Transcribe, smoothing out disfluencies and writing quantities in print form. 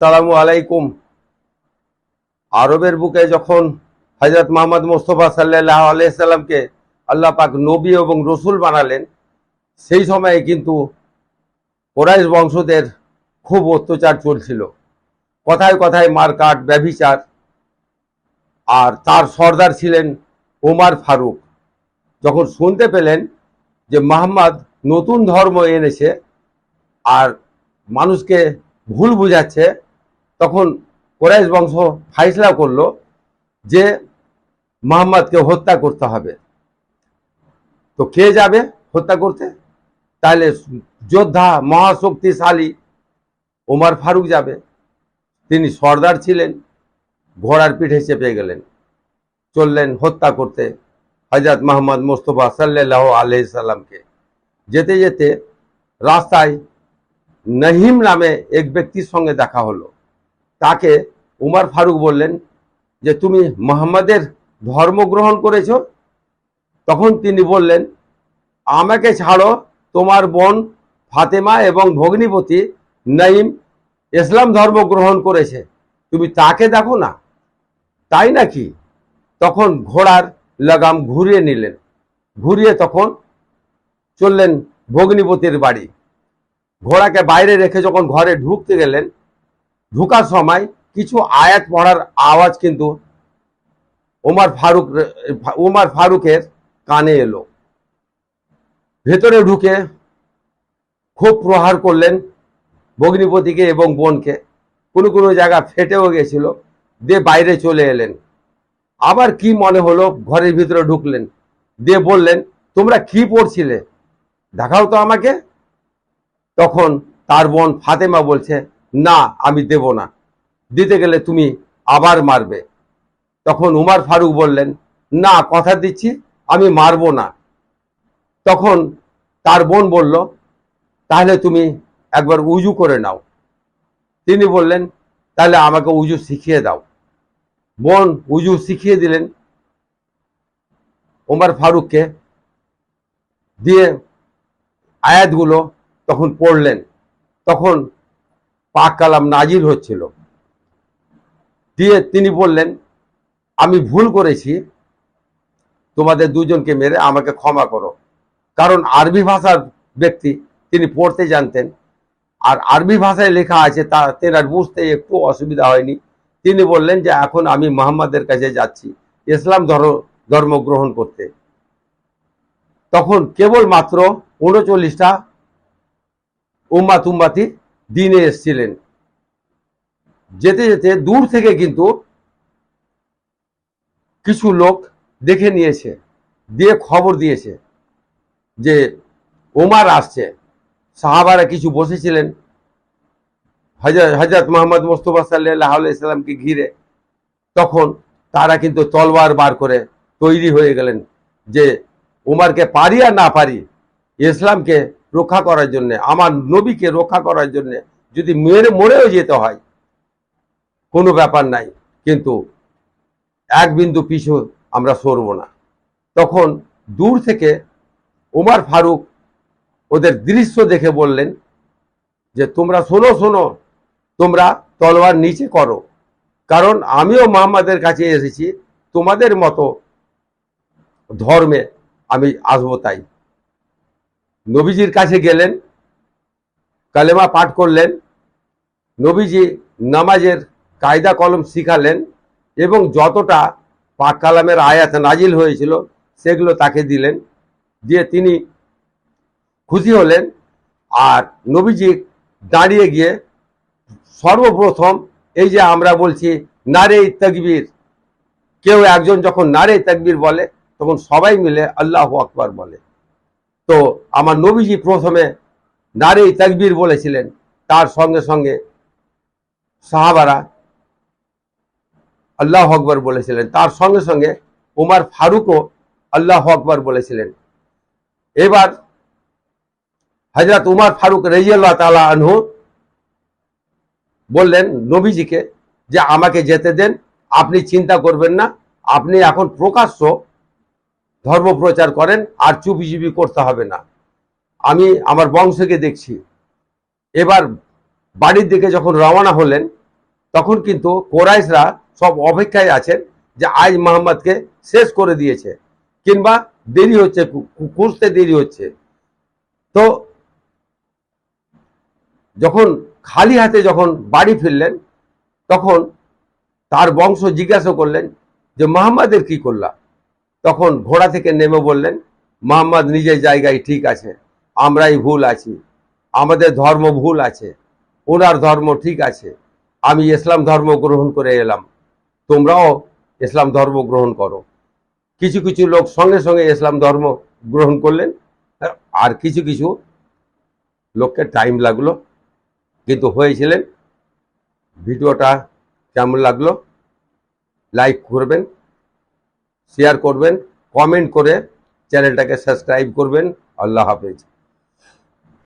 সালামু আলাইকুম। আরবের বুকে যখন হযরত মুহাম্মদ মুস্তাফা সাল্লাল্লাহু আলাইহি সাল্লামকে আল্লাহ পাক নবী এবং রসুল বানালেন, সেই সময়ে কিন্তু কুরাইশ বংশদের খুব অত্যাচার চলছিল। কথায় কথায় মারকাট, ব্যভিচার। আর তার সর্দার ছিলেন ওমর ফারুক। যখন শুনতে পেলেন যে মুহাম্মদ নতুন ধর্ম এনেছে আর মানুষকে ভুল বুঝাচ্ছে, তখন কুরাইশ বংশ ফাইসলা করলো যে মুহাম্মদকে হত্যা করতে হবে। তো কে যাবে হত্যা করতে? তাহলে যোদ্ধা মহাশক্তিশালী ওমর ফারুক যাবে। তিনি সর্দার ছিলেন, ঘোড়ার পিঠে চেপে গেলেন, চললেন হত্যা করতে হযরত মুহাম্মদ মুস্তাফা সাল্লাল্লাহু আলাইহি সাল্লামকে। যেতে যেতে রাস্তায় নহিম নামে এক ব্যক্তির সঙ্গে দেখা হলো। তাকে উমর ফারুক বললেন যে তুমি মুহাম্মাদের ধর্ম গ্রহণ করেছ? তখন তিনি বললেন, আমাকে ছাড়ো, তোমার বোন ফাতেমা এবং ভগ্নিপতি নঈম ইসলাম ধর্ম গ্রহণ করেছে, তুমি তাকে দেখো না? তাই নাকি? তখন ঘোড়ার লাগাম ঘুরিয়ে নিলেন, ঘুরিয়ে তখন চললেন ভগ্নিপতির বাড়ি। ঘোড়াকে বাইরে রেখে যখন ঘরে ঢুকতে গেলেন, ঢুকার সময় কিছু আয়াত পড়ার আওয়াজ কিন্তু উমর ফারুকের কানে এলো। ভেতরে ঢুকে খুব প্রহার করলেন ভগ্নিপতিকে এবং বোনকে। কোনো কোনো জায়গা ফেটেও গেছিল, দিয়ে বাইরে চলে এলেন। আবার কি মনে হলো, ঘরের ভিতরে ঢুকলেন, দিয়ে বললেন, তোমরা কি পড়ছিলে, দেখাও তো আমাকে। তখন তার বোন ফাতেমা বলছে, না আমি দেব না, দিতে গেলে তুমি আবার মারবে। তখন উমর ফারুক বললেন, না কথা দিচ্ছি আমি মারবো না। তখন তার বোন বলল, তাহলে তুমি একবার উজু করে নাও। তিনি বললেন, তাহলে আমাকে উজু শিখিয়ে দাও। বোন উজু শিখিয়ে দিলেন উমর ফারুককে, দিয়ে আয়াতগুলো তখন পড়লেন। তখন পাক কালাম নাজিল হচ্ছিল। দিয়ে তিনি বললেন, আমি ভুল করেছি, তোমাদের দুজনকে মেরে আমাকে ক্ষমা করো। কারণ আরবি ভাষার ব্যক্তি, তিনি পড়তে জানতেন, আর আরবি ভাষায় লেখা আছে, তা তেনার বুঝতে একটু অসুবিধা হয়নি। তিনি বললেন যে এখন আমি মুহাম্মাদের কাছে যাচ্ছি ইসলাম ধর্ম গ্রহণ করতে। তখন কেবল মাত্র 39টা উম্মাতি দিনে এসেছিলেন। যেতে যেতে দূর থেকে কিন্তু কিছু লোক দেখে নিয়েছে, দিয়ে খবর দিয়েছে যে ওমর আসছে। সাহাবারা কিছু বসেছিলেন হযরত মুহাম্মদ মুস্তাফা সাল্লাল্লাহু আলাইহি সাল্লামকে ঘিরে। তখন তারা কিন্তু তলোয়ার বার করে তৈরি হয়ে গেলেন যে ওমরকে পারি আর না পারি, ইসলামকে রক্ষা করার জন্য, আমার নবীকে রক্ষা করার জন্য যদি মরেও যেতে হয় কোনো ব্যাপার নাই, কিন্তু এক বিন্দু পিছু আমরা সরব না। তখন দূর থেকে উমর ফারুক ওদের দৃশ্য দেখে বললেন যে তোমরা শোনো শোনো, তোমরা তলোয়ার নিচে করো, কারণ আমিও মুহাম্মাদের কাছে এসেছি, তোমাদের মতো ধর্মে আমি আসবো। তাই নবীজির কাছে গেলেন, কালেমা পাঠ করলেন, নবীজি নামাজের কায়দা কলম শিখালেন এবং যতটা পাক কালামের আয়াত নাজিল হয়েছিল সেগুলো তাকে দিলেন। দিয়ে তিনি খুশি হলেন। আর নবীজি দাঁড়িয়ে গিয়ে সর্বপ্রথম এই যে আমরা বলছি নারে তাকবীর, কেউ একজন যখন নারে তাকবীর বলে তখন সবাই মিলে আল্লাহু আকবার বলে। তো আমার নবীজি প্রথমে নারে তাকবীর বলেছিলেন, তার সঙ্গে সঙ্গে সাহাবারা আল্লাহু আকবার বলেছিলেন, তার সঙ্গে সঙ্গে উমর ফারুকও আল্লাহু আকবার বলেছিলেন। এবার হযরত উমর ফারুক রাদিয়াল্লাহু তাআলা আনহু বললেন নবীজিকে যে আমাকে যেতে দেন, আপনি চিন্তা করবেন না, আপনি এখন প্রকাশ্য ধর্ম প্রচার করেন, আর চুপি চুপি করতে হবে না, আমি আমার বংশকে দেখছি। এবার বাড়ির দিকে যখন রওনা হলেন, তখন কিন্তু কোরাইশরা সব অপেক্ষায় আছেন যে আজ মোহাম্মদকে শেষ করে দিয়েছে, কিংবা দেরি হচ্ছে, খুঁজতে দেরি হচ্ছে। তো যখন খালি হাতে যখন বাড়ি ফিরলেন, তখন তার বংশ জিজ্ঞাসা করলেন যে মোহাম্মদের কি করলা? তখন ঘোড়া থেকে নেমে বললেন, মোহাম্মদ নিজের জায়গায় ঠিক আছে, আমরাই ভুল আছি, আমাদের ধর্ম ভুল আছে, ওনার ধর্ম ঠিক আছে, আমি ইসলাম ধর্ম গ্রহণ করে এলাম, তোমরাও ইসলাম ধর্ম গ্রহণ করো। কিছু কিছু লোক সঙ্গে সঙ্গে ইসলাম ধর্ম গ্রহণ করলেন, আর কিছু কিছু লোককে টাইম লাগলো, কিন্তু হয়েছিলেন। ভিডিওটা কেমন লাগলো লাইক করবেন, শেয়ার করবেন, কমেন্ট করে চ্যানেলটাকে সাবস্ক্রাইব করবেন। আল্লাহ হাফেজ।